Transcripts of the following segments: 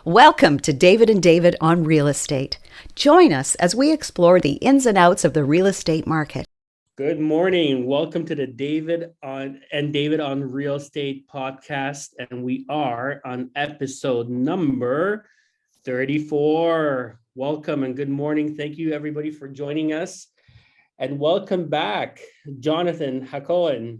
Welcome to David and David on Real Estate. Join us as we explore the ins and outs of the real estate market. Good morning. Welcome to the David on Real Estate podcast, and we are on episode number 34. Welcome and good morning. Thank you everybody for joining us, and welcome back, Jonathan Hakohen.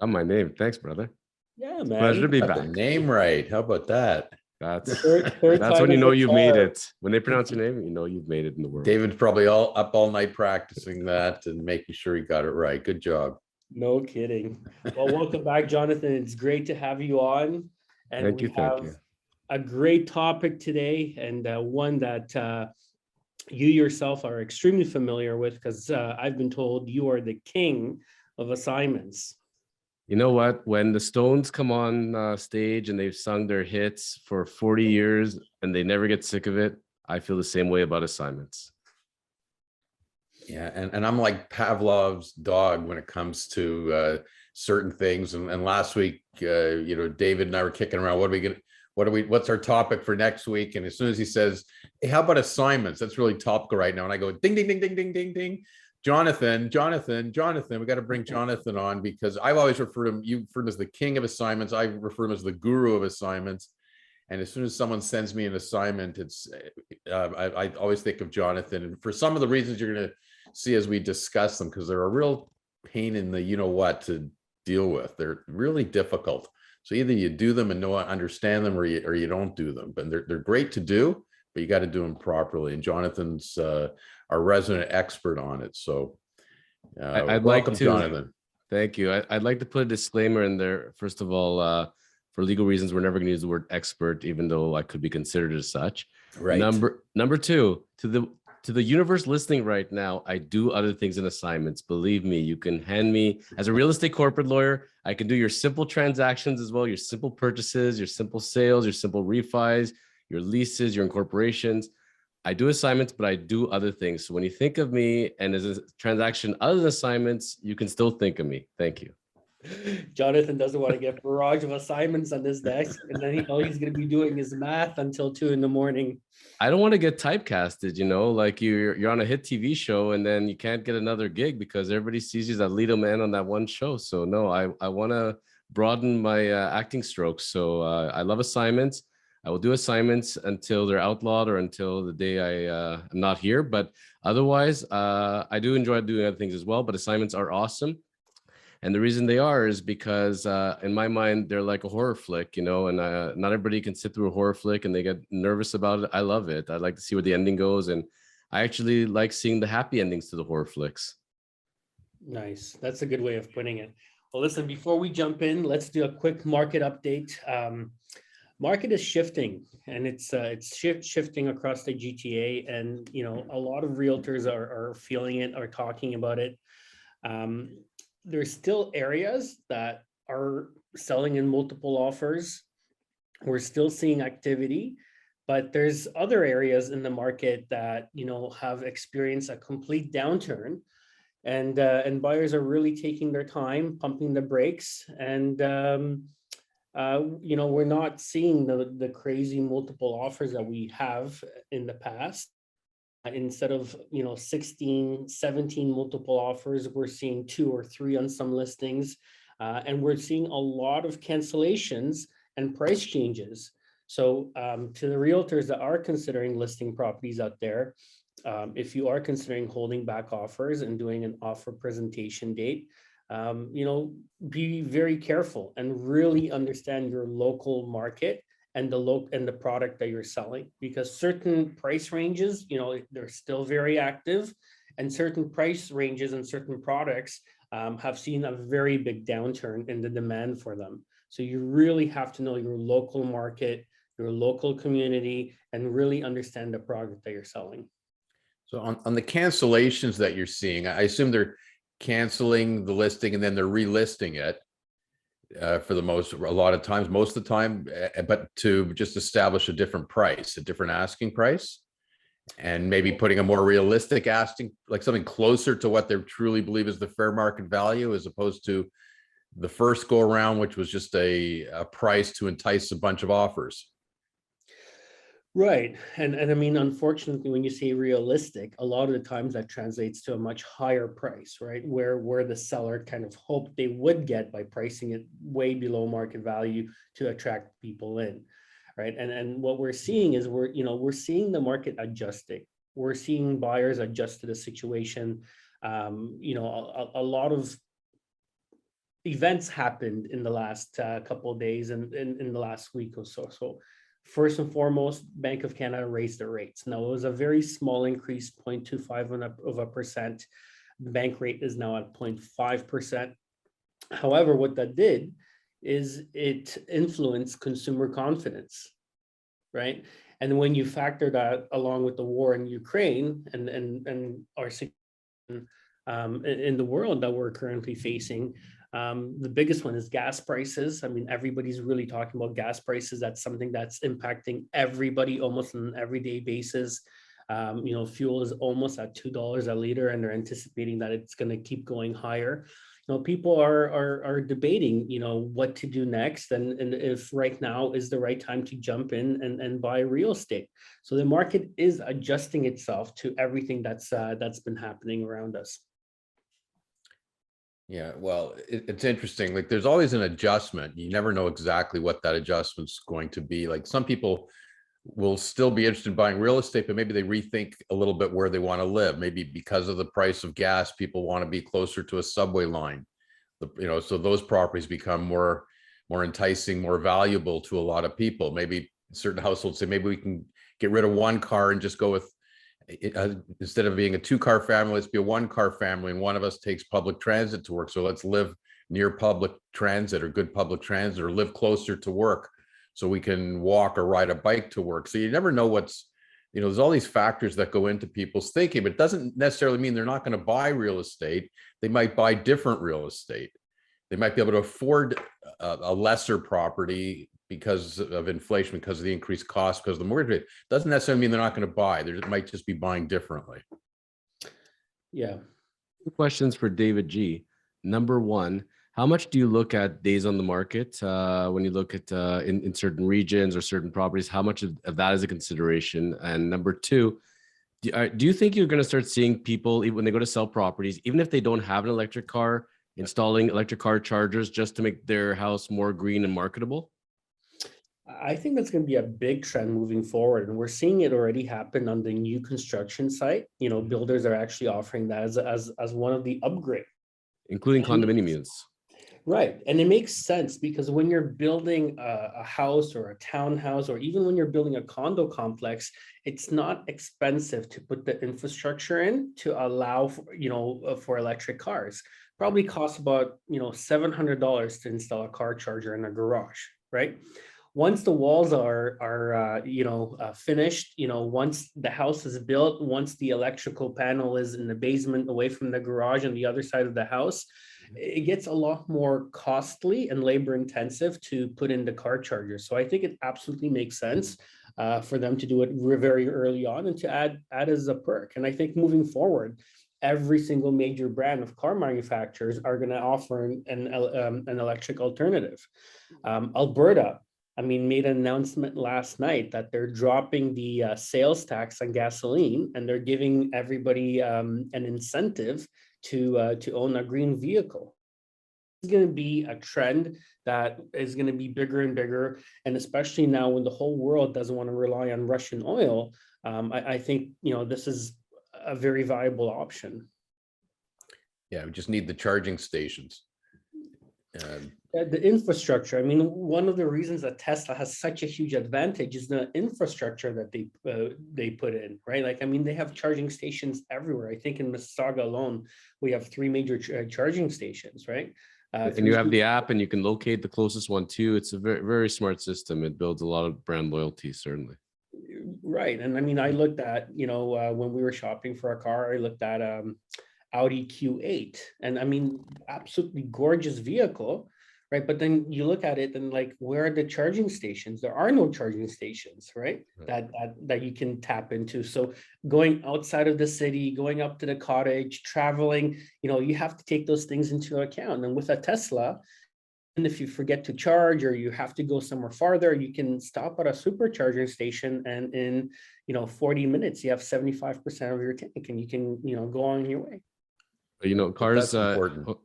On my name. Thanks, brother. Yeah, man. Pleasure to be Got back. the name right. How about that? That's Third that's time when you is know a you've made charm. it. When they pronounce your name, you know you've made it in the world. David's probably up all night practicing that and making sure he got it right. Good job. No kidding. Well, welcome back, Jonathan. It's great to have you on. And Thank you. A great topic today, and one that you yourself are extremely familiar with, because I've been told you are the king of assignments. You know what? When the Stones come on stage and they've sung their hits for 40 years and they never get sick of it, I feel the same way about assignments. Yeah, and I'm like Pavlov's dog when it comes to certain things. And last week, David and I were kicking around. What's our topic for next week? And as soon as he says, "Hey, how about assignments?" That's really topical right now. And I go, ding, ding, ding, ding, ding, ding, ding. Jonathan. We got to bring Jonathan on, because I've always referred to him, you refer to him as the king of assignments. I refer to him as the guru of assignments. And as soon as someone sends me an assignment, I always think of Jonathan. And for some of the reasons you're going to see as we discuss them, because they're a real pain in the you-know-what to deal with. They're really difficult. So either you do them and understand them, or you don't do them. But they're great to do, but you got to do them properly. And Jonathan's our resident expert on it. So I'd welcome, like to, Jonathan. Thank you. I'd like to put a disclaimer in there. First of all, for legal reasons, we're never going to use the word expert, even though I could be considered as such. Right. Number two, to the universe listening right now, I do other things in assignments. Believe me, you can hand me, as a real estate corporate lawyer, I can do your simple transactions as well, your simple purchases, your simple sales, your simple refis, your leases, your incorporations. I do assignments, but I do other things. So when you think of me and as a transaction other than assignments, you can still think of me. Thank you. Jonathan doesn't want to get a barrage of assignments on his desk, and then all he's going to be doing is math until 2 a.m. I don't want to get typecasted, like you're on a hit TV show and then you can't get another gig because everybody sees you as that lead man on that one show. So no, I want to broaden my acting strokes. So I love assignments. I will do assignments until they're outlawed or until the day I'm not here. But otherwise, I do enjoy doing other things as well. But assignments are awesome. And the reason they are is because in my mind, they're like a horror flick, and not everybody can sit through a horror flick and they get nervous about it. I love it. I like to see where the ending goes. And I actually like seeing the happy endings to the horror flicks. Nice. That's a good way of putting it. Well, listen, before we jump in, let's do a quick market update. Market is shifting, and it's shifting across the GTA, and a lot of realtors are feeling it, are talking about it. There's still areas that are selling in multiple offers. We're still seeing activity, but there's other areas in the market that have experienced a complete downturn, and buyers are really taking their time, pumping the brakes, and we're not seeing the crazy multiple offers that we have in the past. Instead of 16, 17 multiple offers, we're seeing 2 or 3 on some listings, and we're seeing a lot of cancellations and price changes. So to the realtors that are considering listing properties out there, if you are considering holding back offers and doing an offer presentation date, be very careful and really understand your local market and the product that you're selling, because certain price ranges, they're still very active, and certain price ranges and certain products have seen a very big downturn in the demand for them. So you really have to know your local market, your local community, and really understand the product that you're selling. So on the cancellations that you're seeing, I assume they're canceling the listing and then they're relisting it for a lot of times, most of the time, but to just establish a different price, a different asking price, and maybe putting a more realistic asking, like something closer to what they truly believe is the fair market value, as opposed to the first go around, which was just a price to entice a bunch of offers. Right. And I mean, unfortunately, when you say realistic, a lot of the times that translates to a much higher price, right? Where the seller kind of hoped they would get by pricing it way below market value to attract people in. Right. And what we're seeing is we're seeing the market adjusting. We're seeing buyers adjust to the situation. A lot of events happened in the last couple of days and in the last week or so. So first and foremost, Bank of Canada raised their rates. Now it was a very small increase, 0.25%. The bank rate is now at 0.5%. However, what that did is it influenced consumer confidence, right? And when you factor that along with the war in Ukraine and our situation in the world that we're currently facing, the biggest one is gas prices. I mean, everybody's really talking about gas prices. That's something that's impacting everybody almost on an everyday basis. Fuel is almost at $2 a liter, and they're anticipating that it's going to keep going higher. People are debating, what to do next, and if right now is the right time to jump in and buy real estate. So the market is adjusting itself to everything that's been happening around us. Yeah, well, it's interesting. Like there's always an adjustment. You never know exactly what that adjustment's going to be. Like some people will still be interested in buying real estate, but maybe they rethink a little bit where they want to live. Maybe because of the price of gas, people want to be closer to a subway line. So those properties become more enticing, more valuable to a lot of people. Maybe certain households say, maybe we can get rid of one car and just go with instead of being a 2-car family, let's be a 1-car family, and one of us takes public transit to work. So let's live near public transit or good public transit, or live closer to work so we can walk or ride a bike to work. So you never know there's all these factors that go into people's thinking, but it doesn't necessarily mean they're not going to buy real estate. They might buy different real estate. They might be able to afford a lesser property because of inflation, because of the increased cost, because of the mortgage rate. Doesn't necessarily mean they're not going to buy. They might just be buying differently. Yeah. Two questions for David G. Number one, how much do you look at days on the market when you look at in certain regions or certain properties? How much of that is a consideration? And number two, do you think you're going to start seeing people, when they go to sell properties, even if they don't have an electric car, installing electric car chargers just to make their house more green and marketable? I think that's going to be a big trend moving forward. And we're seeing it already happen on the new construction site. Builders are actually offering that as one of the upgrades. Including condominium units. Right. And it makes sense because when you're building a house or a townhouse, or even when you're building a condo complex, it's not expensive to put the infrastructure in to allow for electric cars. Probably costs about, $700 to install a car charger in a garage, right? Once the walls are finished, once the house is built, once the electrical panel is in the basement away from the garage on the other side of the house, it gets a lot more costly and labor intensive to put in the car charger. So I think it absolutely makes sense for them to do it very early on and to add as a perk. And I think moving forward, every single major brand of car manufacturers are going to offer an electric alternative. Alberta, made an announcement last night that they're dropping the sales tax on gasoline, and they're giving everybody an incentive to own a green vehicle. It's going to be a trend that is going to be bigger and bigger, and especially now when the whole world doesn't want to rely on Russian oil, I think this is a very viable option. Yeah, we just need the charging stations. The infrastructure. One of the reasons that Tesla has such a huge advantage is the infrastructure that they put in, right? They have charging stations everywhere. I think in Mississauga alone, we have 3 major charging stations, right? And you have the app, and you can locate the closest one too. It's a very, very smart system. It builds a lot of brand loyalty, certainly. Right. And I looked at, when we were shopping for a car, I looked at Audi Q8, and absolutely gorgeous vehicle. Right. But then you look at it and where are the charging stations? There are no charging stations, right? That you can tap into. So going outside of the city, going up to the cottage, traveling, you have to take those things into account. And with a Tesla, And if you forget to charge or you have to go somewhere farther, you can stop at a supercharging station, and in 40 minutes you have 75% of your tank, and you can go on your way. Cars. That's important.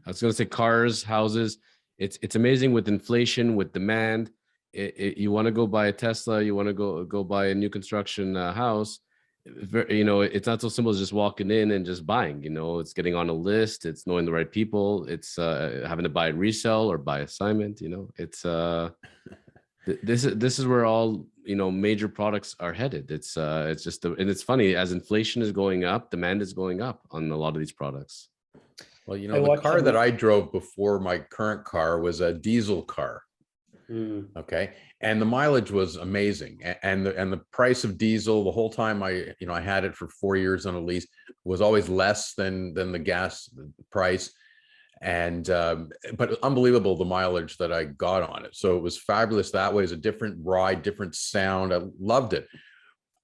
I was going to say cars, houses. It's amazing with inflation, with demand. You want to go buy a Tesla, you want to go buy a new construction house. It's not so simple as just walking in and just buying. It's getting on a list, it's knowing the right people, it's having to buy resell or buy assignment. It's this is where all major products are headed. It's just and it's funny, as inflation is going up, demand is going up on a lot of these products. Well, the car that I drove before my current car was a diesel car. Okay. And the mileage was amazing. And the price of diesel the whole time I had it for 4 years on a lease was always less than the gas price. And, but unbelievable, the mileage that I got on it. So it was fabulous that way. It's a different ride, different sound. I loved it.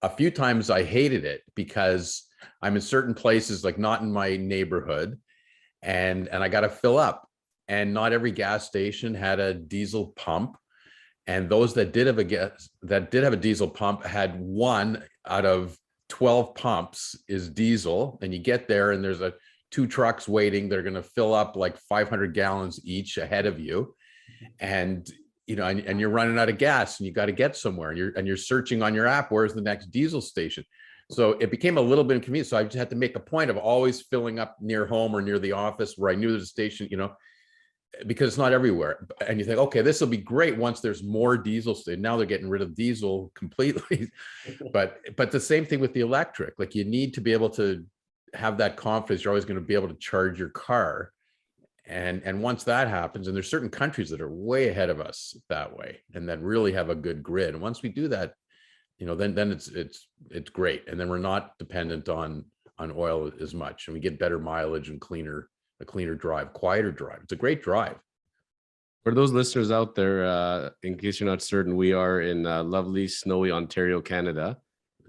A few times I hated it because I'm in certain places, like not in my neighborhood, and I got to fill up. And not every gas station had a diesel pump, and those that did have a diesel pump had 1 out of 12 pumps is diesel. And you get there and there's 2 trucks waiting. They're going to fill up like 500 gallons each ahead of you, and and you're running out of gas, and you got to get somewhere, and you're searching on your app, where's the next diesel station. So it became a little bit inconvenient. So I just had to make a point of always filling up near home or near the office where I knew there's a station, because it's not everywhere. And you think, okay, this will be great once there's more diesel. Now they're getting rid of diesel completely. but the same thing with the electric. Like, you need to be able to have that confidence you're always going to be able to charge your car. And once that happens, and there's certain countries that are way ahead of us that way, and that really have a good grid. And once we do that, then it's great. And then we're not dependent on oil as much, and we get better mileage and a cleaner drive, quieter drive. It's a great drive. For those listeners out there, in case you're not certain, we are in lovely, snowy Ontario, Canada.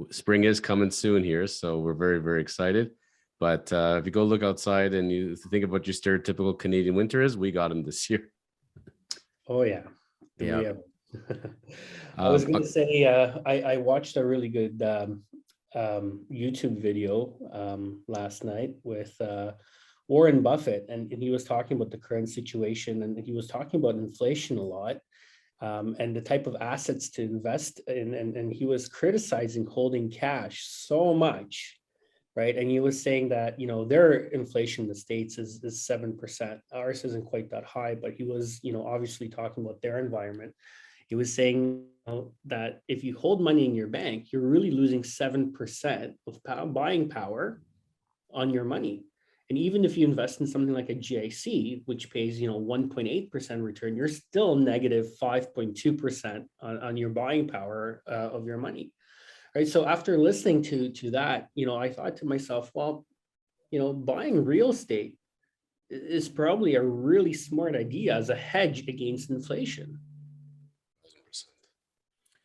Spring is coming soon here, so we're very, very excited. But if you go look outside and you think of what your stereotypical Canadian winter is, we got them this year. Oh, yeah. Yeah. I was going to say, I watched a really good YouTube video last night with Warren Buffett, and he was talking about the current situation, and he was talking about inflation a lot, and the type of assets to invest in, and he was criticizing holding cash so much, right? And he was saying that their inflation in the States is 7%. Ours isn't quite that high, but he was obviously talking about their environment. He was saying that if you hold money in your bank, you're really losing 7% of buying power on your money. And even if you invest in something like a GIC, which pays 1.8% return, you're still negative 5.2% on your buying power of your money. Right. So after listening to that, I thought to myself, well, buying real estate is probably a really smart idea as a hedge against inflation.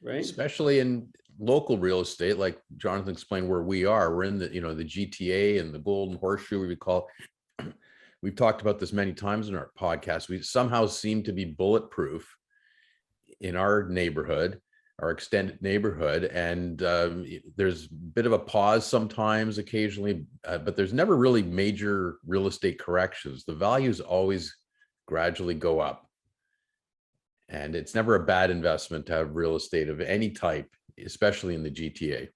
Right. Especially in local real estate, like Jonathan explained, where we are. We're in the the GTA and the Golden Horseshoe, we call. We've talked about this many times in our podcast. We somehow seem to be bulletproof in our neighborhood, our extended neighborhood, and there's a bit of a pause sometimes, occasionally, but there's never really major real estate corrections. The values always gradually go up. And it's never a bad investment to have real estate of any type, especially in the GTA.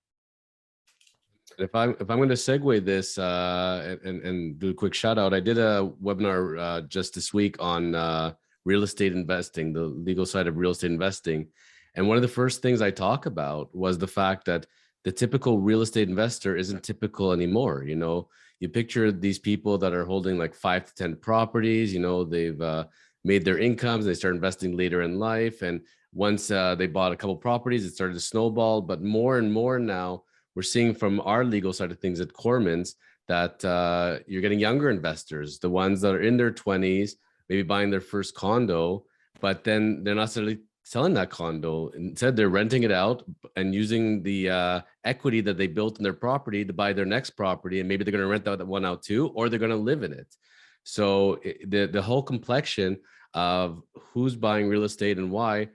If I'm going to segue this and do a quick shout out, I did a webinar just this week on real estate investing, the legal side of real estate investing. And one of the first things I talk about was the fact that the typical real estate investor isn't typical anymore. You picture these people that are holding like 5 to 10 properties, they've made their incomes, they start investing later in life. And once they bought a couple properties, it started to snowball. But more and more now, we're seeing from our legal side of things at Kormans that you're getting younger investors, the ones that are in their 20s, maybe buying their first condo, but then they're not necessarily selling that condo. Instead, they're renting it out and using the equity that they built in their property to buy their next property. And maybe they're going to rent that one out too, or they're going to live in it. So the whole complexion, of who's buying real estate and why,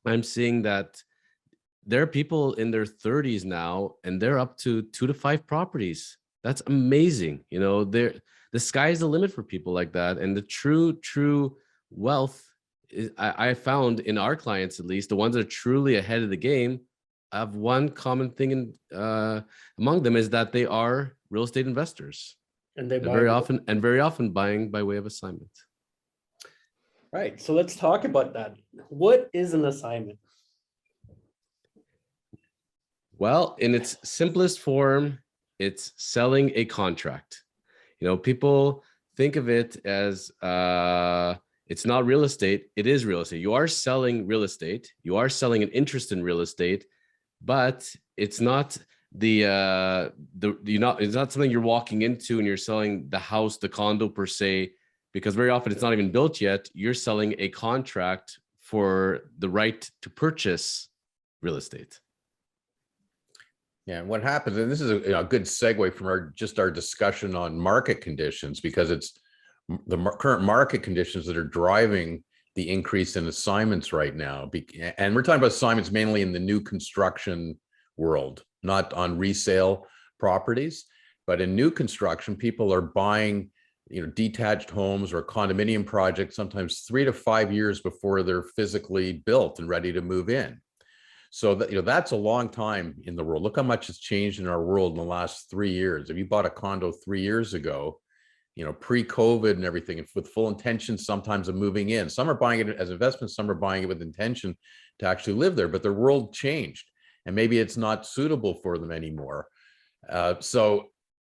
I'm seeing that there are people in their 30s now, and they're up to 2 to 5 properties. That's amazing. The sky's the limit for people like that. And the true wealth is, I found in our clients, at least the ones that are truly ahead of the game, have one common thing among them, is that they are real estate investors, And they buy very often buying by way of assignment. Right. So let's talk about that. What is an assignment? Well, in its simplest form, it's selling a contract. People think of it as it's not real estate. It is real estate. You are selling real estate. You are selling an interest in real estate, but it's not it's not something you're walking into and you're selling the house, the condo per se, because very often it's not even built yet. You're selling a contract for the right to purchase real estate. Yeah, and what happens, and this is a good segue from our discussion on market conditions, because it's the current market conditions that are driving the increase in assignments right now. And we're talking about assignments mainly in the new construction world, not on resale properties, but in new construction, people are buying, detached homes or condominium projects, sometimes 3 to 5 years before they're physically built and ready to move in. So that, that's a long time in the world. Look how much has changed in our world in the last 3 years. If you bought a condo 3 years ago, pre-COVID and everything, with full intention sometimes of moving in. Some are buying it as investments, some are buying it with intention to actually live there, but their world changed and maybe it's not suitable for them anymore. So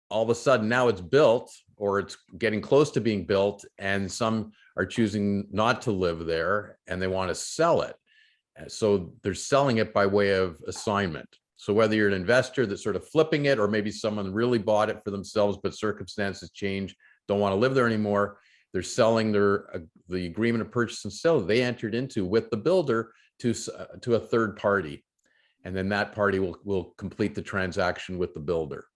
all of a sudden now it's built, or it's getting close to being built, and some are choosing not to live there and they want to sell it. So they're selling it by way of assignment. So whether you're an investor that's sort of flipping it, or maybe someone really bought it for themselves, but circumstances change, don't want to live there anymore, they're selling the agreement of purchase and sale they entered into with the builder to a third party. And then that party will complete the transaction with the builder.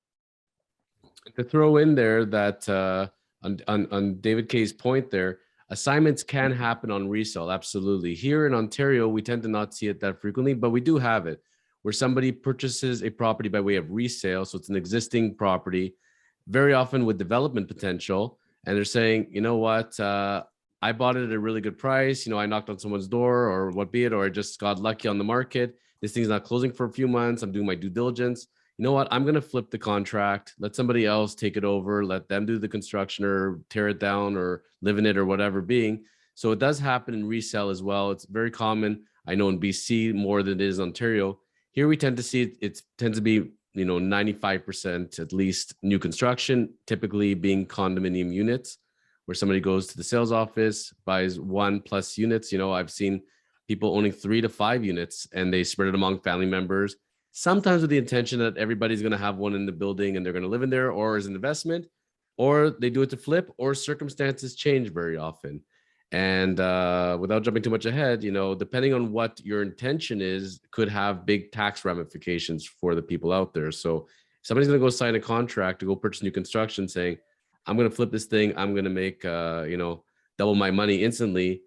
To throw in there that on David K's point there, assignments can happen on resale. Absolutely. Here in Ontario, we tend to not see it that frequently, but we do have it where somebody purchases a property by way of resale. So it's an existing property, very often with development potential. And they're saying, you know what, I bought it at a really good price. I knocked on someone's door or what be it, or I just got lucky on the market. This thing's not closing for a few months. I'm doing my due diligence. You know what? I'm going to flip the contract, let somebody else take it over, let them do the construction or tear it down or live in it or whatever being. So it does happen in resale as well. It's very common. I know in BC more than it is Ontario. Here we tend to see it tends to be, 95% at least new construction, typically being condominium units, where somebody goes to the sales office, buys 1+ units. I've seen people owning 3 to 5 units and they spread it among family members, sometimes with the intention that everybody's going to have one in the building and they're going to live in there, or as an investment, or they do it to flip, or circumstances change very often. And without jumping too much ahead, depending on what your intention is, could have big tax ramifications for the people out there. So if somebody's going to go sign a contract to go purchase new construction saying, I'm going to flip this thing, I'm going to make, double my money instantly.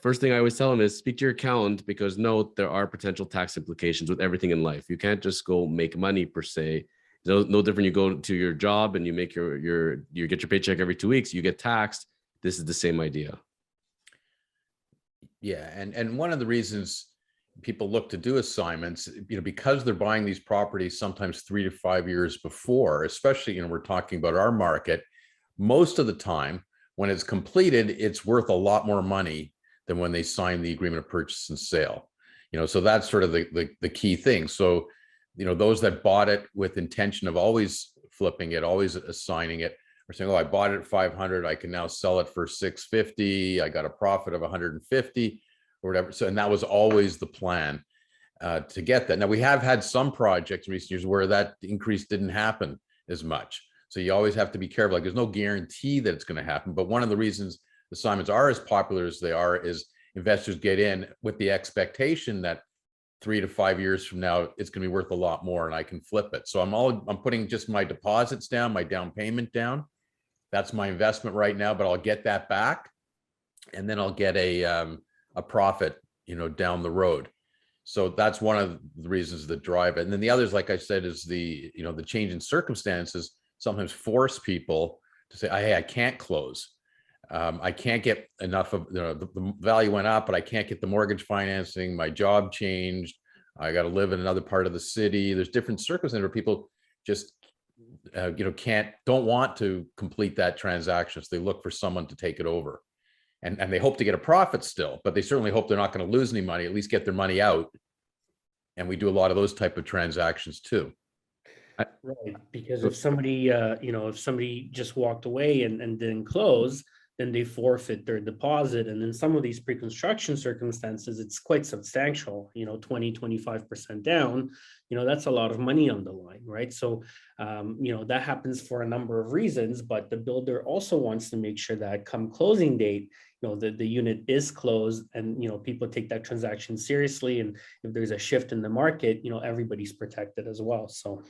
First thing I always tell them is speak to your accountant, because note, there are potential tax implications with everything in life. You can't just go make money per se. No different. You go to your job and you make you get your paycheck every 2 weeks, you get taxed. This is the same idea. Yeah, and one of the reasons people look to do assignments, because they're buying these properties sometimes 3 to 5 years before, especially, we're talking about our market, most of the time when it's completed, it's worth a lot more money than when they sign the agreement of purchase and sale. So that's sort of the key thing. So, those that bought it with intention of always flipping it, always assigning it, are saying, oh, I bought it at 500, I can now sell it for 650, I got a profit of 150 or whatever. So, and that was always the plan to get that. Now, we have had some projects in recent years where that increase didn't happen as much. So you always have to be careful. Like, there's no guarantee that it's going to happen. But one of the reasons assignments are as popular as they are is investors get in with the expectation that 3 to 5 years from now, it's going to be worth a lot more and I can flip it. So I'm putting just my deposits down, my down payment down. That's my investment right now, but I'll get that back and then I'll get a profit, down the road. So that's one of the reasons that drive it. And then the others, like I said, is the change in circumstances sometimes force people to say, hey, I can't close. I can't get enough of, the value went up, but I can't get the mortgage financing. My job changed. I got to live in another part of the city. There's different circumstances where people just, don't want to complete that transaction. So they look for someone to take it over. And they hope to get a profit still, but they certainly hope they're not going to lose any money, at least get their money out. And we do a lot of those type of transactions too. Right, because if somebody, if somebody just walked away and didn't close, then they forfeit their deposit. And in some of these pre-construction circumstances, it's quite substantial, 20, 25% down, that's a lot of money on the line, right? So, that happens for a number of reasons, but the builder also wants to make sure that come closing date, the unit is closed and, people take that transaction seriously. And if there's a shift in the market, everybody's protected as well. So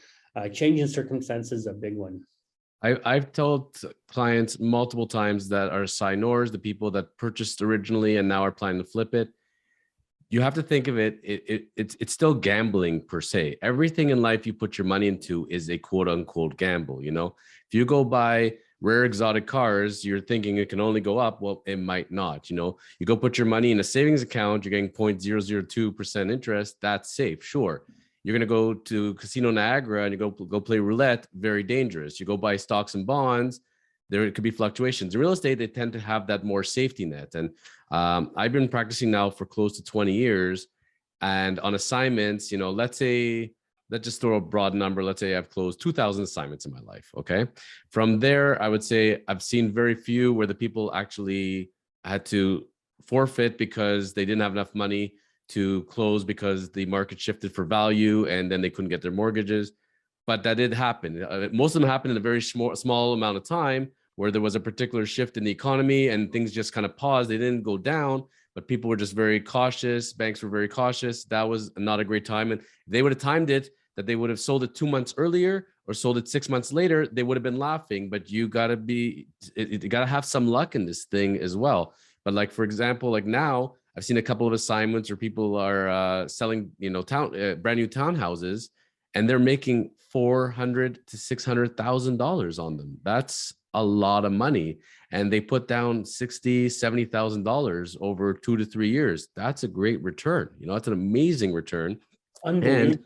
changing circumstances is a big one. I've told clients multiple times that are assignors, the people that purchased originally and now are planning to flip it. You have to think of it's still gambling per se. Everything in life you put your money into is a quote unquote gamble. If you go buy rare exotic cars, you're thinking it can only go up. Well, it might not. You go put your money in a savings account, you're getting 0.002% interest. That's safe, sure. You're going to go to Casino Niagara and you go play roulette, very dangerous. You go buy stocks and bonds, there could be fluctuations. In real estate, they tend to have that more safety net. And I've been practicing now for close to 20 years. And on assignments, let's just throw a broad number. Let's say I've closed 2,000 assignments in my life. Okay. From there, I would say I've seen very few where the people actually had to forfeit because they didn't have enough money to close because the market shifted for value and then they couldn't get their mortgages. But that did happen. Most of them happened in a very small amount of time where there was a particular shift in the economy and things just kind of paused. They didn't go down, but people were just very cautious. Banks were very cautious. That was not a great time. And if they would have timed it, that they would have sold it 2 months earlier or sold it 6 months later, they would have been laughing. But you got to have some luck in this thing as well. But like, for example, like now, I've seen a couple of assignments where people are selling, brand new townhouses, and they're making $400,000 to $600,000 on them. That's a lot of money, and they put down $60,000, $70,000 over 2 to 3 years. That's a great return. That's an amazing return. And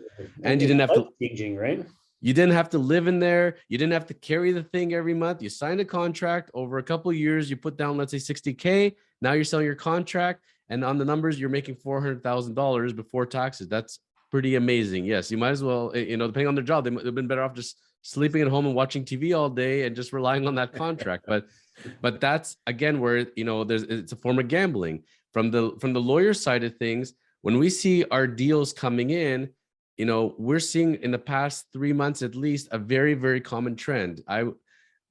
you didn't have to changing, right? You didn't have to live in there. You didn't have to carry the thing every month. You signed a contract over a couple of years. You put down, let's say, $60K. Now you're selling your contract. And on the numbers, you're making $400,000 before taxes. That's pretty amazing. Yes, you might as well, depending on their job, they've been better off just sleeping at home and watching TV all day and just relying on that contract. But that's again where it's a form of gambling. From the lawyer side of things, when we see our deals coming in, we're seeing in the past 3 months at least a very, very common trend.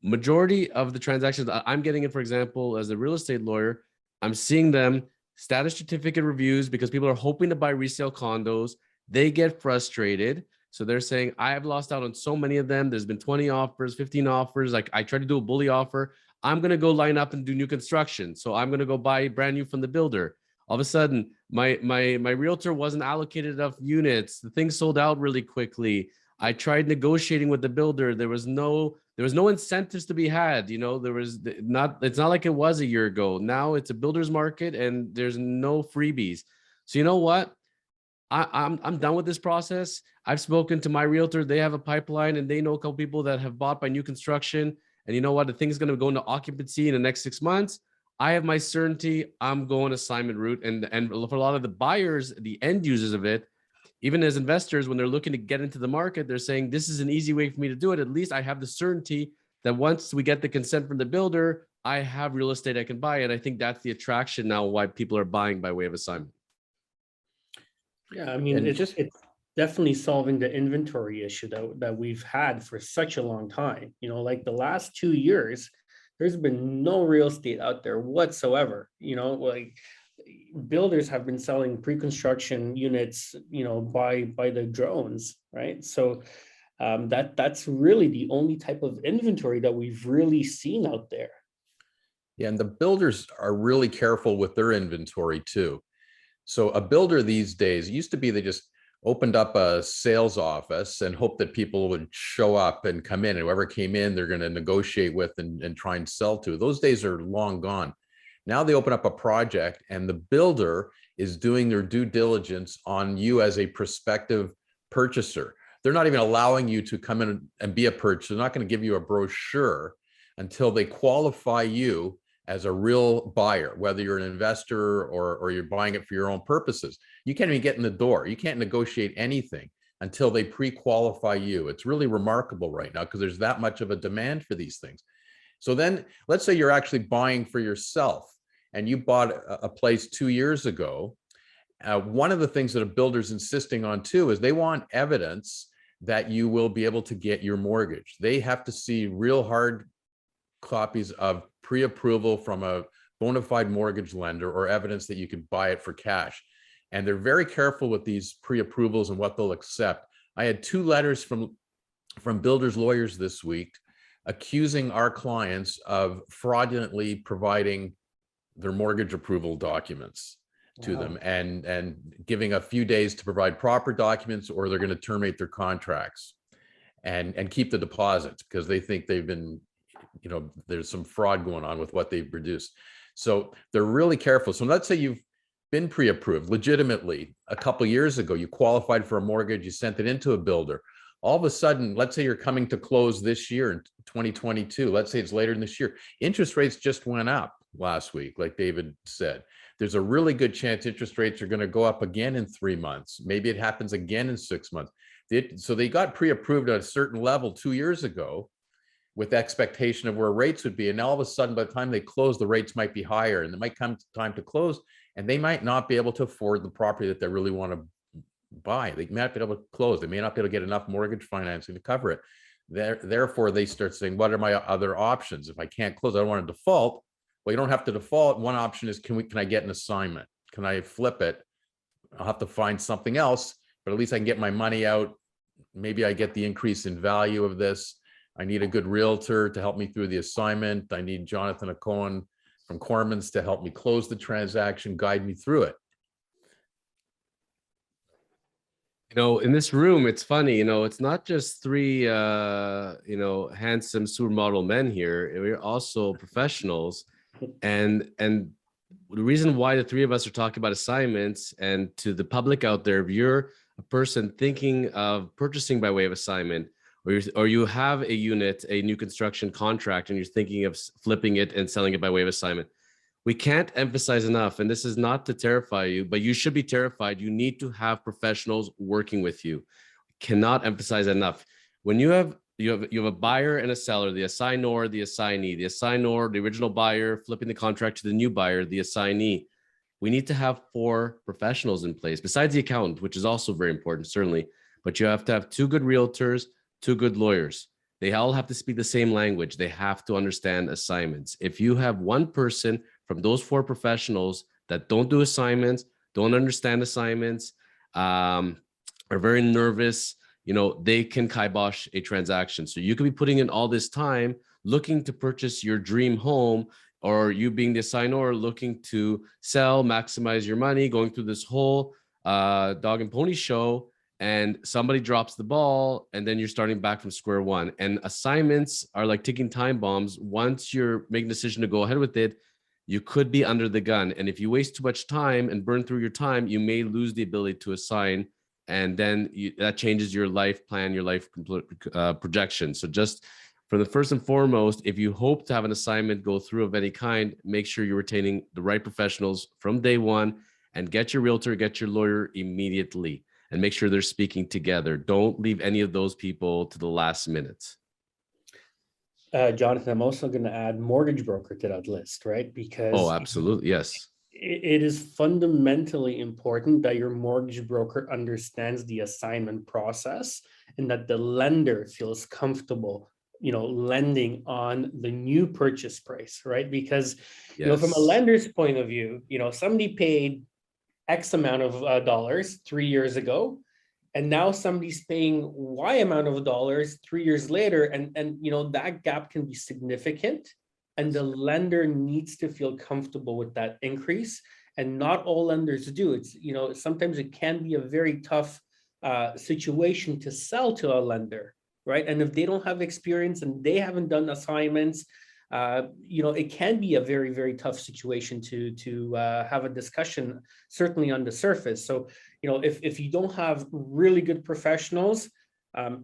Majority of the transactions I'm getting in, for example, as a real estate lawyer, I'm seeing them status certificate reviews because people are hoping to buy resale condos. They get frustrated. So they're saying, I have lost out on so many of them. There's been 20 offers, 15 offers. Like I tried to do a bully offer. I'm going to go line up and do new construction. So I'm going to go buy brand new from the builder. All of a sudden, my realtor wasn't allocated enough units. The thing sold out really quickly. I tried negotiating with the builder. There was no incentives to be had. It's not like it was a year ago. Now it's a builder's market and there's no freebies. So you know what? I'm done with this process. I've spoken to my realtor. They have a pipeline and they know a couple people that have bought by new construction. And you know what? The thing's going to go into occupancy in the next 6 months. I have my certainty. I'm going assignment route. And for a lot of the buyers, the end users of it, even as investors, when they're looking to get into the market, they're saying, this is an easy way for me to do it. At least I have the certainty that once we get the consent from the builder, I have real estate I can buy. And I think that's the attraction now why people are buying by way of assignment. Yeah, I mean, it's definitely solving the inventory issue that we've had for such a long time. Like the last 2 years, there's been no real estate out there whatsoever. Like builders have been selling pre-construction units, by the drones, right? So that's really the only type of inventory that we've really seen out there. Yeah, and the builders are really careful with their inventory too. So a builder these days, it used to be they just opened up a sales office and hope that people would show up and come in. And whoever came in, they're going to negotiate with and try and sell to. Those days are long gone. Now they open up a project and the builder is doing their due diligence on you as a prospective purchaser. They're not even allowing you to come in and be a purchaser. They're not going to give you a brochure until they qualify you as a real buyer, whether you're an investor or you're buying it for your own purposes. You can't even get in the door. You can't negotiate anything until they pre-qualify you. It's really remarkable right now because there's that much of a demand for these things. So then let's say you're actually buying for yourself and you bought a place 2 years ago. One of the things that a builder's insisting on too is they want evidence that you will be able to get your mortgage. They have to see real hard copies of pre-approval from a bona fide mortgage lender or evidence that you could buy it for cash. And they're very careful with these pre-approvals and what they'll accept. I had 2 letters from builders lawyers this week accusing our clients of fraudulently providing their mortgage approval documents to them and giving a few days to provide proper documents or they're going to terminate their contracts and keep the deposits because they think they've been, there's some fraud going on with what they've produced. So they're really careful. So let's say you've been pre-approved legitimately a couple of years ago, you qualified for a mortgage, you sent it into a builder. All of a sudden, let's say you're coming to close this year in 2022. Let's say it's later in this year. Interest rates just went up last week, like David said. There's a really good chance interest rates are going to go up again in 3 months. Maybe it happens again in 6 months. So they got pre-approved at a certain level 2 years ago with expectation of where rates would be. And now all of a sudden, by the time they close, the rates might be higher and it might come time to close and they might not be able to afford the property that they really want to buy. They may not be able to close. They may not be able to get enough mortgage financing to cover it. Therefore, they start saying, what are my other options? If I can't close, I don't want to default. Well, you don't have to default. One option is, can I get an assignment? Can I flip it? I'll have to find something else, but at least I can get my money out. Maybe I get the increase in value of this. I need a good realtor to help me through the assignment. I need Jonathan Cohen from Kormans to help me close the transaction, guide me through it. In this room, it's funny, it's not just 3, handsome supermodel men here. We're also professionals. And the reason why the 3 of us are talking about assignments, and to the public out there, if you're a person thinking of purchasing by way of assignment, or you have a unit, a new construction contract, and you're thinking of flipping it and selling it by way of assignment, we can't emphasize enough, and this is not to terrify you, but you should be terrified. You need to have professionals working with you. Cannot emphasize enough. When you have a buyer and a seller, the assignor, the assignee, the assignor, the original buyer, flipping the contract to the new buyer, the assignee. We need to have 4 professionals in place, besides the accountant, which is also very important, certainly. But you have to have 2 good realtors, 2 good lawyers. They all have to speak the same language. They have to understand assignments. If you have one person from those 4 professionals that don't do assignments, don't understand assignments, are very nervous, they can kibosh a transaction. So you could be putting in all this time looking to purchase your dream home, or you being the assignor looking to sell, maximize your money, going through this whole dog and pony show, and somebody drops the ball, and then you're starting back from square one. And assignments are like ticking time bombs. Once you're making a decision to go ahead with it, you could be under the gun. And if you waste too much time and burn through your time, you may lose the ability to assign. And then that changes your life plan, your life projection. So just for the first and foremost, if you hope to have an assignment go through of any kind, make sure you're retaining the right professionals from day one, and get your realtor, get your lawyer immediately, and make sure they're speaking together. Don't leave any of those people to the last minute. Jonathan, I'm also going to add mortgage broker to that list, right? Because absolutely, yes. It is fundamentally important that your mortgage broker understands the assignment process and that the lender feels comfortable, lending on the new purchase price, right? Because, from a lender's point of view, somebody paid X amount of dollars 3 years ago, and now somebody's paying Y amount of dollars 3 years later, and that gap can be significant. and the lender needs to feel comfortable with that increase. And not all lenders do. It's, you know, sometimes it can be a very tough situation to sell to a lender, right? And if they don't have experience and they haven't done assignments, you know, it can be a very, very tough situation to have a discussion, certainly on the surface. So, you know, if you don't have really good professionals,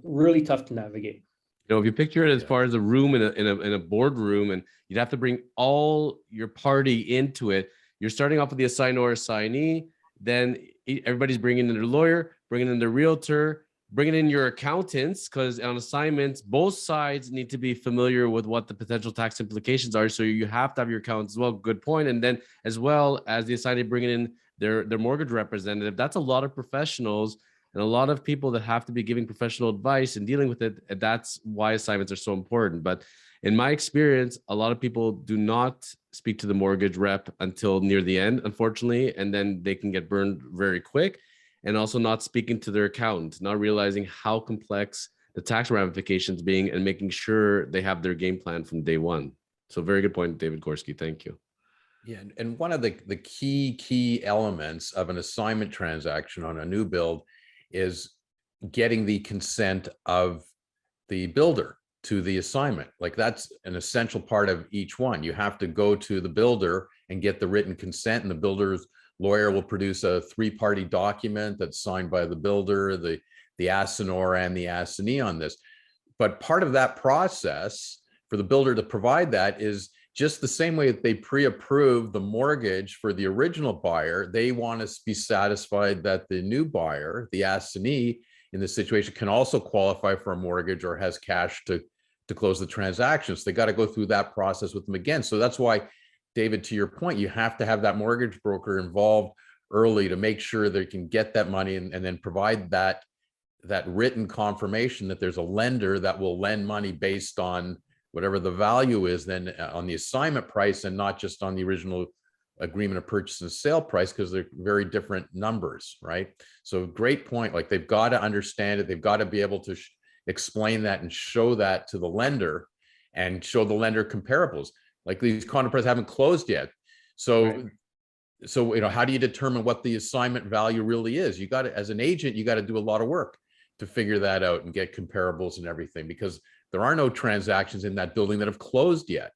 really tough to navigate. You know, if you picture it as far as a room in a boardroom, and you'd have to bring all your party into it. You're starting off with the assignor, assignee, then everybody's bringing in their lawyer, bringing in their realtor, bringing in your accountants, because on assignments, both sides need to be familiar with what the potential tax implications are. So you have to have your accountants as well. Good point. And then as well as the assignee bringing in their mortgage representative, that's a lot of professionals and a lot of people that have to be giving professional advice and dealing with it. And that's why assignments are so important. But in my experience, a lot of people do not speak to the mortgage rep until near the end, unfortunately, and then they can get burned very quick. And also not speaking to their accountant, not realizing how complex the tax ramifications being, and making sure they have their game plan from day one. So very good point, David Gorski. Thank you. Yeah, and one of the key elements of an assignment transaction on a new build is getting the consent of the builder to the assignment. Like, that's an essential part of each one. You have to go to the builder and get the written consent, and the builder's lawyer will produce a 3-party document that's signed by the builder, the assignor, and the assignee on this. But part of that process for the builder to provide that is just the same way that they pre-approve the mortgage for the original buyer. They want to be satisfied that the new buyer, the assignee in this situation, can also qualify for a mortgage or has cash to close the transaction. So they got to go through that process with them again. So that's why, David, to your point, you have to have that mortgage broker involved early to make sure they can get that money, and then provide that written confirmation that there's a lender that will lend money based on whatever the value is then on the assignment price, and not just on the original agreement of purchase and sale price, because they're very different numbers, right? So great point. Like, they've got to understand it. They've got to be able to explain that and show that to the lender, and show the lender comparables. Like, these condo prices haven't closed yet. So, Right. So, you know, how do you determine what the assignment value really is? You got to, as an agent, you got to do a lot of work to figure that out and get comparables and everything, because there are no transactions in that building that have closed yet,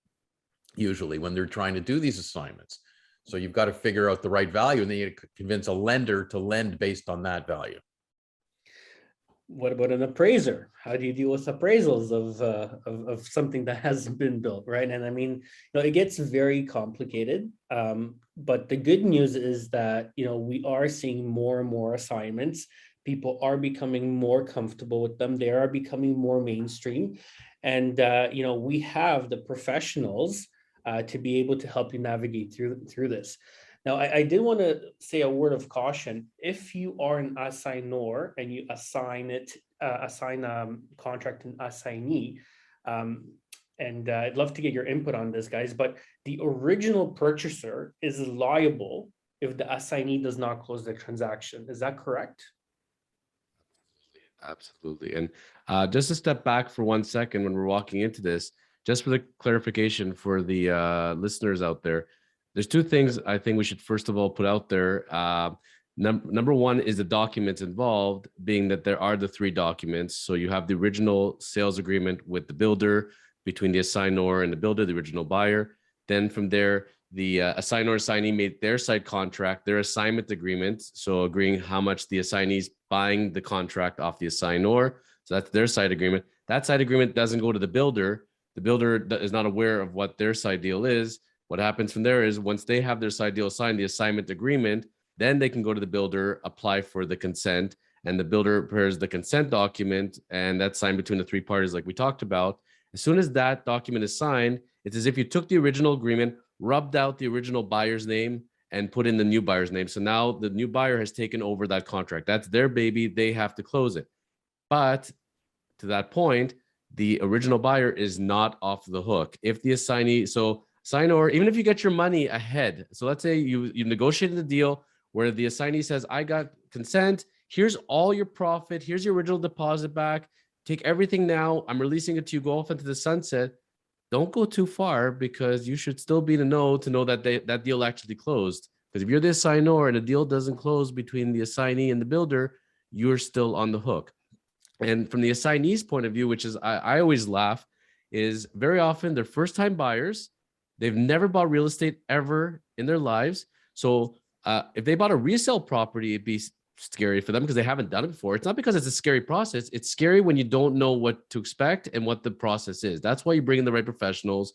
usually, when they're trying to do these assignments. So you've got to figure out the right value, and then you convince a lender to lend based on that value. What about an appraiser? How do you deal with appraisals of something that hasn't been built, right? And I mean, you know, it gets very complicated. But the good news is that, you know, we are seeing more and more assignments. People are becoming more comfortable with them. They are becoming more mainstream, and you know, we have the professionals to be able to help you navigate through this. Now, I did want to say a word of caution. If you are an assignor and you assign a contract an assignee, and I'd love to get your input on this, guys, but the original purchaser is liable if the assignee does not close the transaction. Is that correct? Absolutely. And just to step back for 1 second when we're walking into this, just for the clarification for the listeners out there, there's 2 things I think we should first of all put out there. Number one is the documents involved, being that there are the 3 documents. So you have the original sales agreement with the builder, between the assignor and the builder, the original buyer. Then from there, the assignor assignee made their side contract, their assignment agreement. So agreeing how much the assignee is buying the contract off the assignor. So that's their side agreement. That side agreement doesn't go to the builder. The builder is not aware of what their side deal is. What happens from there is, once they have their side deal signed, the assignment agreement, then they can go to the builder, apply for the consent, and the builder prepares the consent document, and that's signed between the 3 parties like we talked about. As soon as that document is signed, it's as if you took the original agreement, rubbed out the original buyer's name, and put in the new buyer's name. So now the new buyer has taken over that contract. That's their baby. They have to close it. But to that point, the original buyer is not off the hook. If the assignee, so assignor, even if you get your money ahead, so let's say you negotiated the deal where the assignee says, I got consent, here's all your profit, here's your original deposit back, take everything now, I'm releasing it to you, go off into the sunset. don't go too far, because you should still be in the know to know that that deal actually closed. Because if you're the assignor and the deal doesn't close between the assignee and the builder, you're still on the hook. And from the assignee's point of view, which is I always laugh, is very often they're first-time buyers. They've never bought real estate ever in their lives. So if they bought a resale property, it'd be scary for them because they haven't done it before. It's not because it's a scary process. It's scary when you don't know what to expect and what the process is. That's why you bring in the right professionals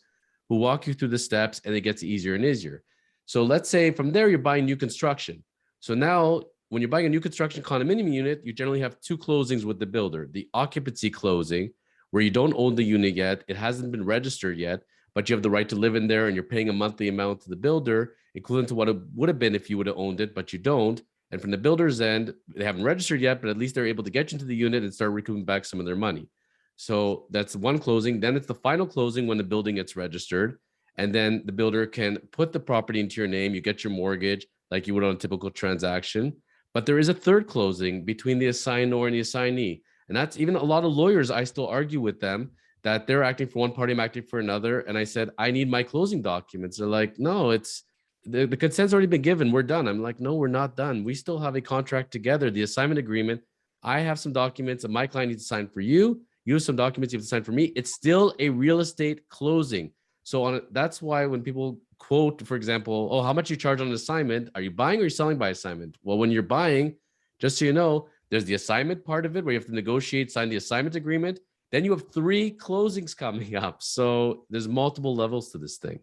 who walk you through the steps, and it gets easier and easier. So let's say from there, you're buying new construction. So now when you're buying a new construction condominium unit, you generally have two closings with the builder: the occupancy closing, where you don't own the unit yet, it hasn't been registered yet, but you have the right to live in there and you're paying a monthly amount to the builder, equivalent to what it would have been if you would have owned it, but you don't. And from the builder's end, they haven't registered yet, but at least they're able to get you into the unit and start recouping back some of their money. So that's one closing. Then it's the final closing when the building gets registered. And then the builder can put the property into your name. You get your mortgage like you would on a typical transaction. But there is a third closing between the assignor and the assignee. And that's even a lot of lawyers, I still argue with them that they're acting for one party, I'm acting for another. And I said, I need my closing documents. They're like, no, it's the consent's already been given. We're done. I'm like, no, we're not done. We still have a contract together, the assignment agreement. I have some documents that my client needs to sign for you. You have some documents you have to sign for me. It's still a real estate closing. So that's why when people quote, for example, oh, how much you charge on an assignment? Are you buying or are you selling by assignment? Well, when you're buying, just so you know, there's the assignment part of it where you have to negotiate, sign the assignment agreement. Then you have 3 closings coming up. So there's multiple levels to this thing.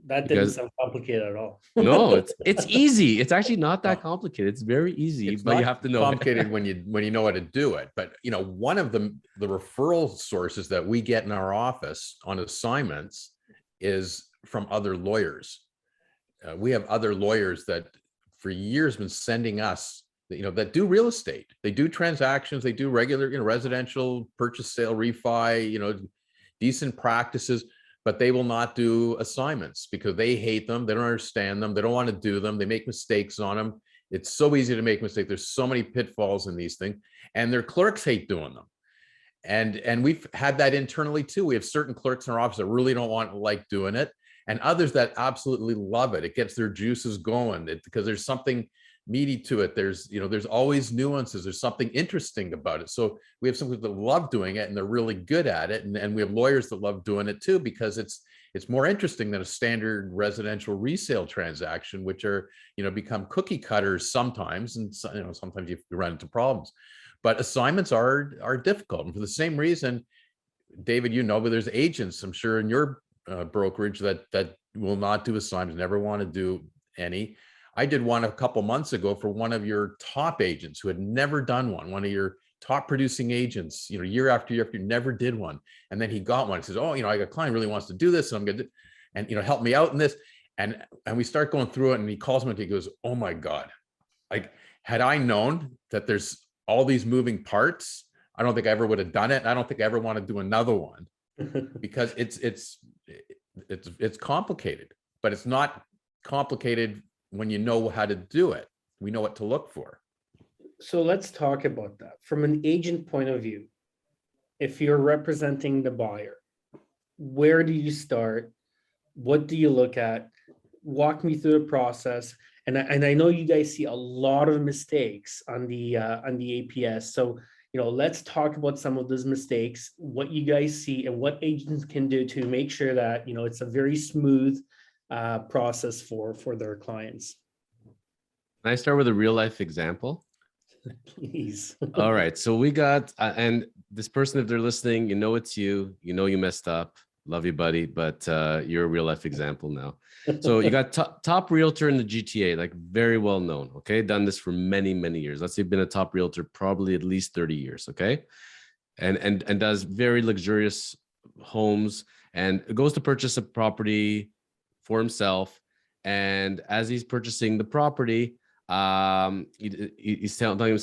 That didn't sound complicated at all. No, it's easy. It's actually not that complicated. It's very easy, but you have to know. Complicated when you know how to do it. But one of the referral sources that we get in our office on assignments is from other lawyers. We have other lawyers that for years been sending us, that do real estate. They do transactions. They do regular, residential purchase, sale, refi, decent practices. But they will not do assignments because they hate them. They don't understand them. They don't want to do them. They make mistakes on them. It's so easy to make mistakes. There's so many pitfalls in these things, and their clerks hate doing them. And we've had that internally too. We have certain clerks in our office that really don't like doing it, and others that absolutely love it. It gets their juices going because there's something meaty to it. There's always nuances. There's something interesting about it. So we have some people that love doing it and they're really good at it. And we have lawyers that love doing it too, because it's more interesting than a standard residential resale transaction, which are, become cookie cutters sometimes. And sometimes you run into problems, but assignments are difficult. And for the same reason, David, but there's agents, I'm sure in your brokerage that will not do assignments, never want to do any. I did one a couple months ago for one of your top agents who had never done one of your top producing agents, year after year never did one. And then he got one. He says, oh, I got a client really wants to do this, and I'm going to, and, help me out in this. And we start going through it, and he calls me and he goes, oh my God, like, had I known that there's all these moving parts, I don't think I ever would have done it. And I don't think I ever want to do another one because it's complicated, but it's not complicated when you know how to do it. We know what to look for. So let's talk about that from an agent point of view. If you're representing the buyer, where do you start? What do you look at? Walk me through the process. And I know you guys see a lot of mistakes on the APS. So let's talk about some of those mistakes, what you guys see, and what agents can do to make sure that it's a very smooth process for their clients. Can I start with a real life example? Please. All right. So we got, and this person, if they're listening, it's you, you messed up. Love you, buddy. But you're a real life example now. So you got top realtor in the GTA, like very well known. Okay. Done this for many, many years. Let's say you've been a top realtor, probably at least 30 years. Okay. And does very luxurious homes and goes to purchase a property for himself. And as he's purchasing the property, he's telling him,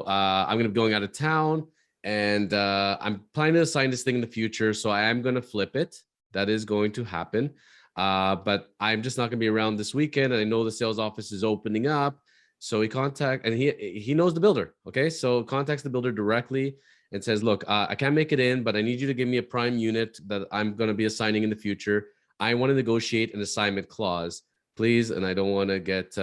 I'm going to be going out of town and I'm planning to assign this thing in the future. So I am going to flip it. That is going to happen. But I'm just not going to be around this weekend. And I know the sales office is opening up. So he knows the builder. Okay. So contacts the builder directly and says, look, I can't make it in, but I need you to give me a prime unit that I'm going to be assigning in the future. I want to negotiate an assignment clause, please. And I don't want to get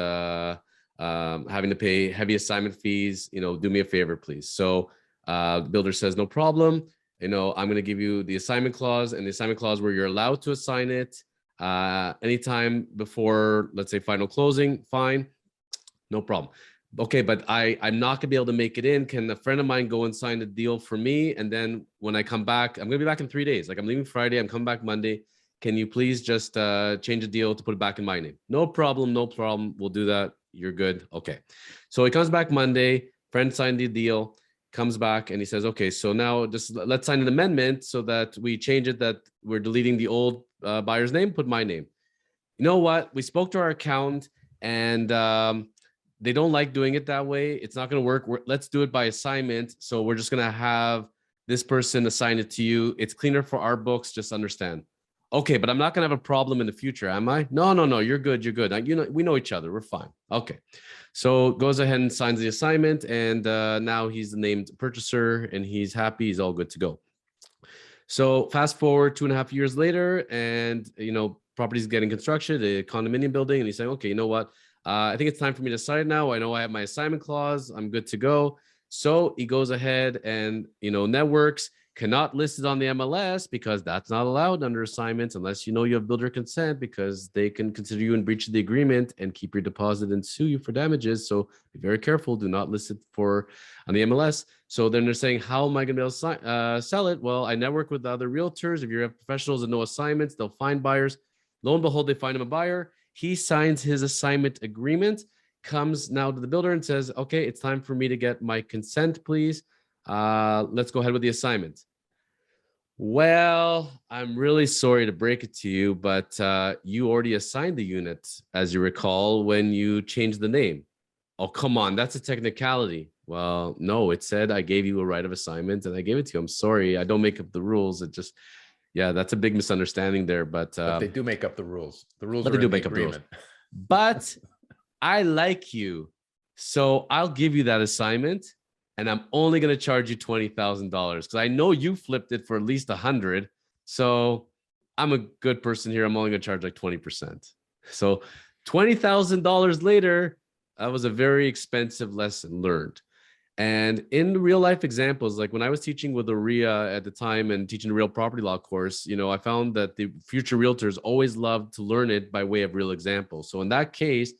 having to pay heavy assignment fees. Do me a favor, please. So the builder says, no problem. I'm going to give you the assignment clause, and the assignment clause where you're allowed to assign it anytime before, let's say, final closing. Fine. No problem. Okay, but I'm not gonna be able to make it in. Can a friend of mine go and sign the deal for me? And then when I come back, I'm gonna be back in 3 days. Like, I'm leaving Friday, I'm coming back Monday. Can you please just change the deal to put it back in my name? No problem, no problem. We'll do that. You're good. Okay. So he comes back Monday, friend signed the deal, comes back and he says, okay, so now just let's sign an amendment so that we change it, that we're deleting the old buyer's name, put my name. You know what? We spoke to our accountant and they don't like doing it that way. It's not going to work. Let's do it by assignment. So we're just going to have this person assign it to you. It's cleaner for our books. Just understand. Okay, but I'm not going to have a problem in the future, am I? No. You're good. You're good. We know each other. We're fine. Okay. So goes ahead and signs the assignment. And now he's the named purchaser and he's happy. He's all good to go. So fast forward 2.5 years later, and property's getting construction, a condominium building, and he's saying, okay, you know what? I think it's time for me to sign now. I know I have my assignment clause. I'm good to go. So he goes ahead and, networks, cannot list it on the MLS because that's not allowed under assignments unless you have builder consent, because they can consider you in breach of the agreement and keep your deposit and sue you for damages. So be very careful. Do not list it on the MLS. So then they're saying, how am I going to be able to sell it? Well, I network with the other realtors. If you have professionals and no assignments, they'll find buyers. Lo and behold, they find him a buyer. He signs his assignment agreement, comes now to the builder and says, okay, it's time for me to get my consent, please. Let's go ahead with the assignment. Well, I'm really sorry to break it to you, but you already assigned the unit, as you recall, when you changed the name. Oh, come on. That's a technicality. Well, no, it said I gave you a right of assignment and I gave it to you. I'm sorry. I don't make up the rules. It just... Yeah, that's a big misunderstanding there, but they do make up the rules. The rules, but they do make up the rules. But I like you, so I'll give you that assignment, and I'm only going to charge you $20,000 because I know you flipped it for at least 100. So I'm a good person here. I'm only going to charge like 20%. So $20,000 later, that was a very expensive lesson learned. And in real life examples, like when I was teaching with OREA at the time and teaching the real property law course, I found that the future realtors always loved to learn it by way of real examples. So in that case,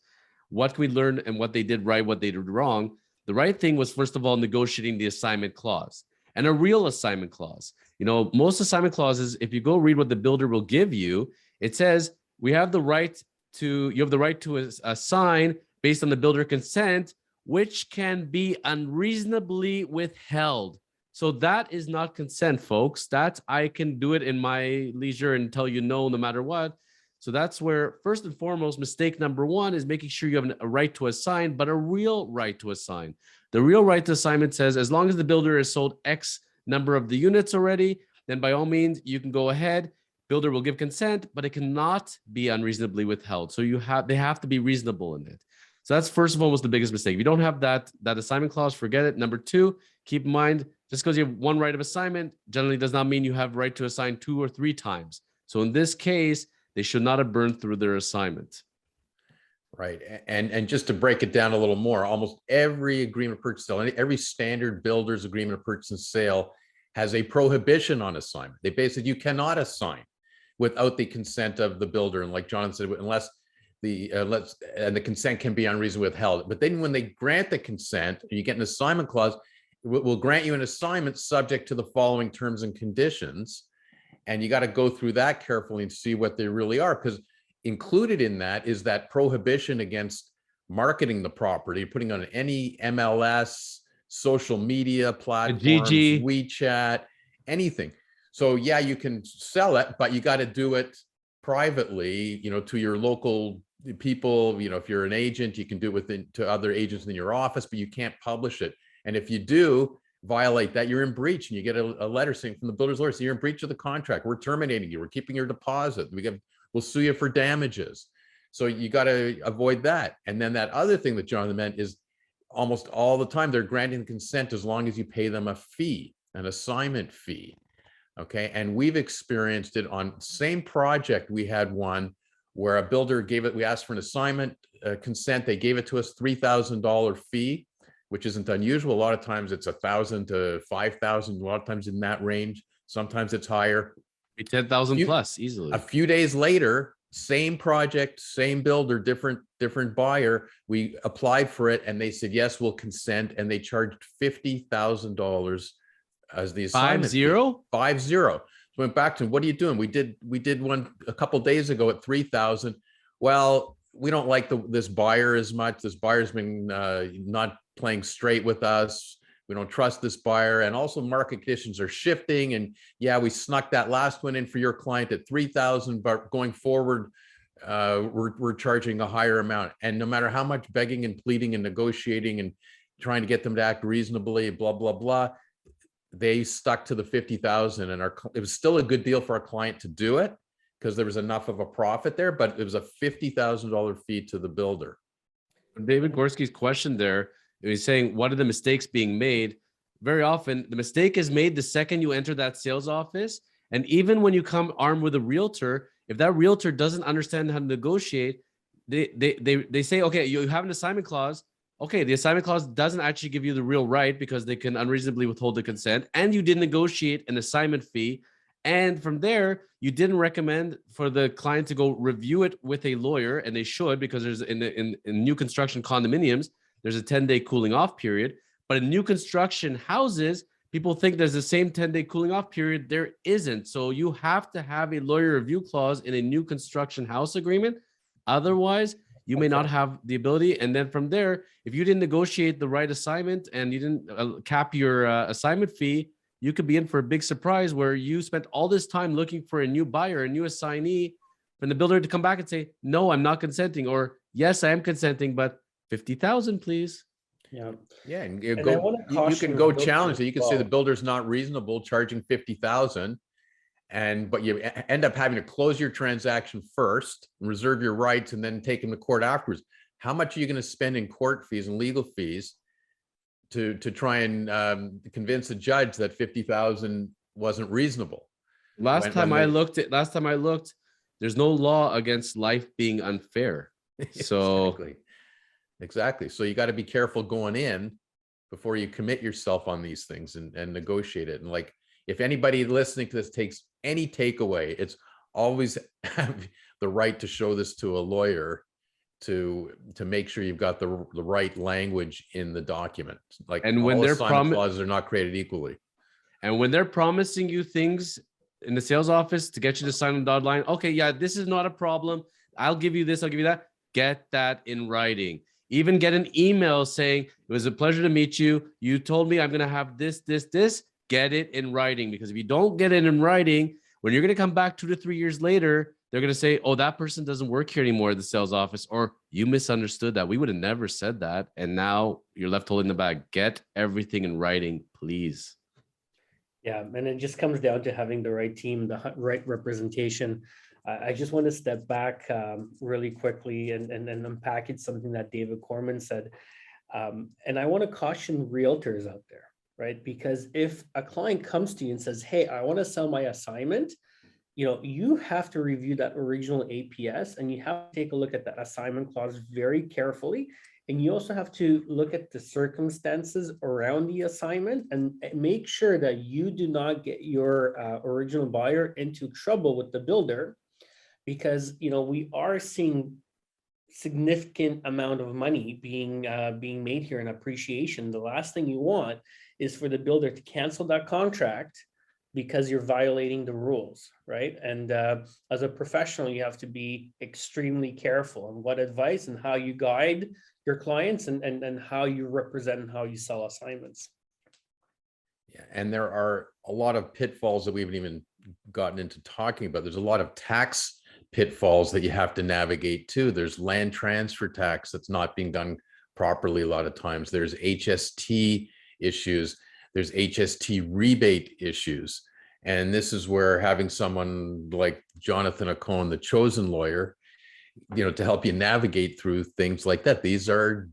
what can we learn and what they did right, what they did wrong? The right thing was, first of all, negotiating the assignment clause and a real assignment clause. Most assignment clauses, if you go read what the builder will give you, it says you have the right to assign based on the builder consent, which can be unreasonably withheld. So that is not consent, folks. That's I can do it in my leisure and tell you no matter what. So that's where, first and foremost, mistake number one is making sure you have a right to assign, but a real right to assign. The real right to assignment says, as long as the builder has sold X number of the units already, then by all means, you can go ahead. Builder will give consent, but it cannot be unreasonably withheld. So they have to be reasonable in it. So that's first of all was the biggest mistake. If you don't have that assignment clause, forget it. Number two, keep in mind, just because you have one right of assignment generally does not mean you have right to assign 2 or 3 times. So in this case, they should not have burned through their assignment. Right. And just to break it down a little more, almost every agreement of purchase sale, every standard builder's agreement of purchase and sale has a prohibition on assignment. They basically, you cannot assign without the consent of the builder. And like John said, unless the consent can be unreasonably withheld. But then when they grant the consent, you get an assignment clause, will grant you an assignment subject to the following terms and conditions. And you got to go through that carefully and see what they really are, because included in that is that prohibition against marketing the property, putting on any MLS, social media platforms, WeChat, anything. So yeah, you can sell it, but you got to do it privately, to your local people. If you're an agent, you can do it to other agents in your office, but you can't publish it. And if you do violate that, you're in breach, and you get a letter saying from the builder's lawyer, so you're in breach of the contract. We're terminating you. We're keeping your deposit. We'll sue you for damages. So you got to avoid that. And then that other thing that Jonathan meant is almost all the time they're granting consent as long as you pay them a fee, an assignment fee. Okay. And we've experienced it on same project. We had one where a builder gave it, we asked for an assignment consent. They gave it to us $3,000 fee, which isn't unusual. A lot of times it's $1,000 to $5,000, a lot of times in that range. Sometimes it's higher. 10,000 plus easily. A few days later, same project, same builder, different buyer. We applied for it and they said, yes, we'll consent. And they charged $50,000 as the assignment. 50? 50. So went back to them, what are you doing? We did one a couple days ago at 3,000. Well, we don't like this buyer as much. This buyer's been not playing straight with us. We don't trust this buyer. And also market conditions are shifting. And yeah, we snuck that last one in for your client at 3,000, but going forward, we're charging a higher amount. And no matter how much begging and pleading and negotiating and trying to get them to act reasonably, blah, blah, blah, they stuck to the 50,000. And it was still a good deal for our client to do it because there was enough of a profit there, but it was a $50,000 fee to the builder. David Gorski's question there, he's saying, what are the mistakes being made? Very often, the mistake is made the second you enter that sales office. And even when you come armed with a realtor, if that realtor doesn't understand how to negotiate, they say, okay, you have an assignment clause. Okay, the assignment clause doesn't actually give you the real right because they can unreasonably withhold the consent. And you did negotiate an assignment fee. And from there, you didn't recommend for the client to go review it with a lawyer, and they should, because there's in new construction condominiums, there's a 10-day cooling off period. But in new construction houses, people think there's the same 10-day cooling off period. There isn't. So you have to have a lawyer review clause in a new construction house agreement. Otherwise, you may not have the ability. And then from there, if you didn't negotiate the right assignment and you didn't cap your assignment fee, you could be in for a big surprise where you spent all this time looking for a new buyer, a new assignee, from the builder to come back and say, no, I'm not consenting, or yes, I am consenting, but 50,000, please. Yeah. Yeah. And you can go challenge it. You can say the builder's not reasonable, charging 50,000. But you end up having to close your transaction first, reserve your rights, and then take them to court afterwards. How much are you going to spend in court fees and legal fees to try and convince a judge that 50,000 wasn't reasonable? Last time I looked, there's no law against life being unfair. So exactly. So you got to be careful going in before you commit yourself on these things and negotiate it. And like, if anybody listening to this takes any takeaway, it's always have the right to show this to a lawyer to make sure you've got the right language in the document. Like, and when their clauses are not created equally. And when they're promising you things in the sales office to get you to sign on the dotted line, okay, yeah, this is not a problem. I'll give you this, I'll give you that. Get that in writing. Even get an email saying, it was a pleasure to meet you. You told me I'm going to have this. Get it in writing, because if you don't get it in writing, when you're going to come back 2 to 3 years later, they're going to say, oh, that person doesn't work here anymore at the sales office, or you misunderstood that. We would have never said that. And now you're left holding the bag. Get everything in writing, please. Yeah. And it just comes down to having the right team, the right representation. I just want to step back really quickly and unpackage something that David Korman said. And I want to caution realtors out there, right? Because if a client comes to you and says, hey, I want to sell my assignment, you have to review that original APS, and you have to take a look at that assignment clause very carefully. And you also have to look at the circumstances around the assignment and make sure that you do not get your original buyer into trouble with the builder, because, we are seeing significant amount of money being made here in appreciation. The last thing you want is for the builder to cancel that contract because you're violating the rules, right? And as a professional, you have to be extremely careful on what advice and how you guide your clients and how you represent and how you sell assignments. Yeah, and there are a lot of pitfalls that we haven't even gotten into talking about. There's a lot of tax pitfalls that you have to navigate too. There's land transfer tax that's not being done properly a lot of times. There's HST issues. There's HST rebate issues. And this is where having someone like Jonathan Acone, the chosen lawyer, to help you navigate through things like that. These are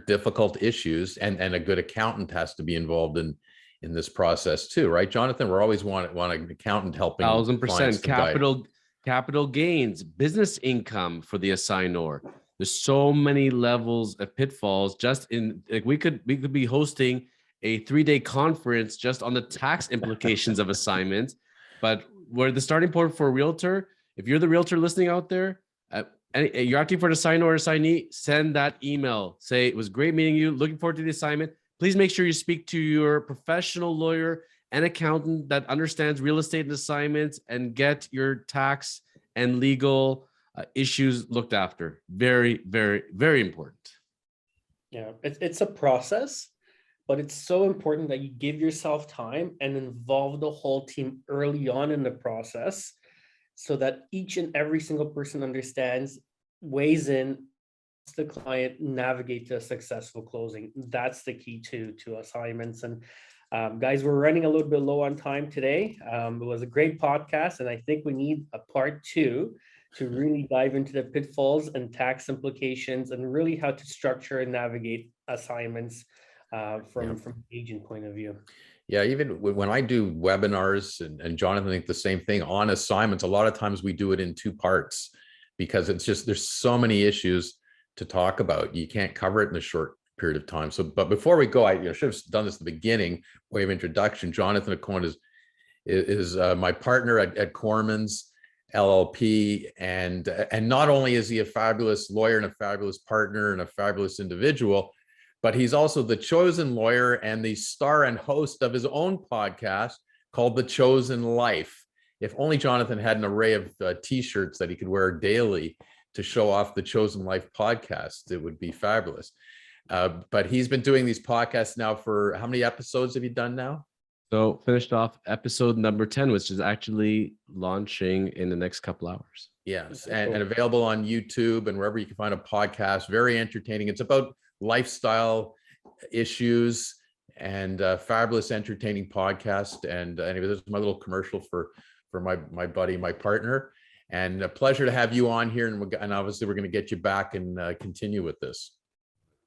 difficult issues, and a good accountant has to be involved in this process too, right, Jonathan? We're always want an accountant helping. 1,000% capital gains, business income for the assignor. There's so many levels of pitfalls. Just in, like, we could be hosting a 3-day conference just on the tax implications of assignments. But where the starting point for a realtor, if you're the realtor listening out there, you're acting for an assignor or assignee, send that email. Say, it was great meeting you. Looking forward to the assignment. Please make sure you speak to your professional lawyer and accountant that understands real estate and assignments, and get your tax and legal issues looked after. Very, very, very important. Yeah, it's a process, but it's so important that you give yourself time and involve the whole team early on in the process, so that each and every single person understands, weighs in, the client navigate to a successful closing. That's the key to assignments. And guys, we're running a little bit low on time today. It was a great podcast, and I think we need a part 2 to really dive into the pitfalls and tax implications, and really how to structure and navigate assignments from an agent point of view. Yeah, even when I do webinars, and Jonathan, I think the same thing on assignments, a lot of times we do it in 2 parts, because it's just, there's so many issues to talk about. You can't cover it in a short period of time. So, but before we go, I should have done this at the beginning, way of introduction. Jonathan Korman is my partner at Kormans LLP, and not only is he a fabulous lawyer and a fabulous partner and a fabulous individual, but he's also the chosen lawyer and the star and host of his own podcast called The Chosen Life. If only Jonathan had an array of t-shirts that he could wear daily to show off the Chosen Life podcast, it would be fabulous. But he's been doing these podcasts now for, how many episodes have you done now? So finished off episode number 10, which is actually launching in the next couple hours. Yes, and available on YouTube and wherever you can find a podcast. Very entertaining. It's about lifestyle issues, and fabulous, entertaining podcast. And anyway, this is my little commercial for my buddy, my partner. And a pleasure to have you on here. And obviously we're going to get you back and continue with this.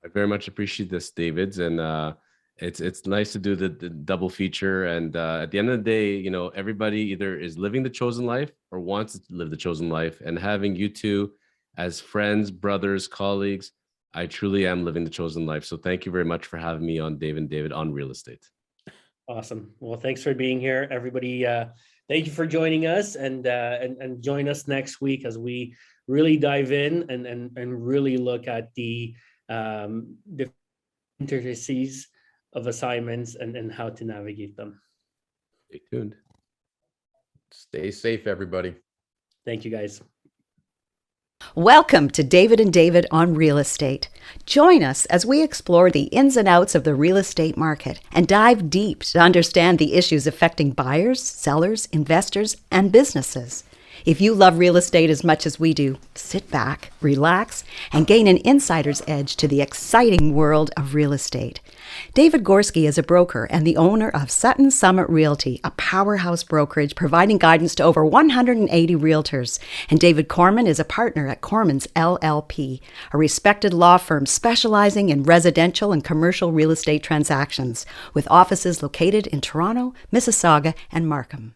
I very much appreciate this, David. And it's nice to do the double feature. And at the end of the day, everybody either is living the chosen life or wants to live the chosen life. And having you two as friends, brothers, colleagues, I truly am living the chosen life. So thank you very much for having me on David on Real Estate. Awesome. Well, thanks for being here, everybody. Thank you for joining us, and join us next week as we really dive in and really look at the intricacies of assignments and how to navigate them. Stay tuned. Stay safe, everybody. Thank you, guys. Welcome to David on Real Estate. Join us as we explore the ins and outs of the real estate market and dive deep to understand the issues affecting buyers, sellers, investors, and businesses. If you love real estate as much as we do, sit back, relax, and gain an insider's edge to the exciting world of real estate. David Gorski is a broker and the owner of Sutton Summit Realty, a powerhouse brokerage providing guidance to over 180 realtors. And David Korman is a partner at Kormans LLP, a respected law firm specializing in residential and commercial real estate transactions, with offices located in Toronto, Mississauga, and Markham.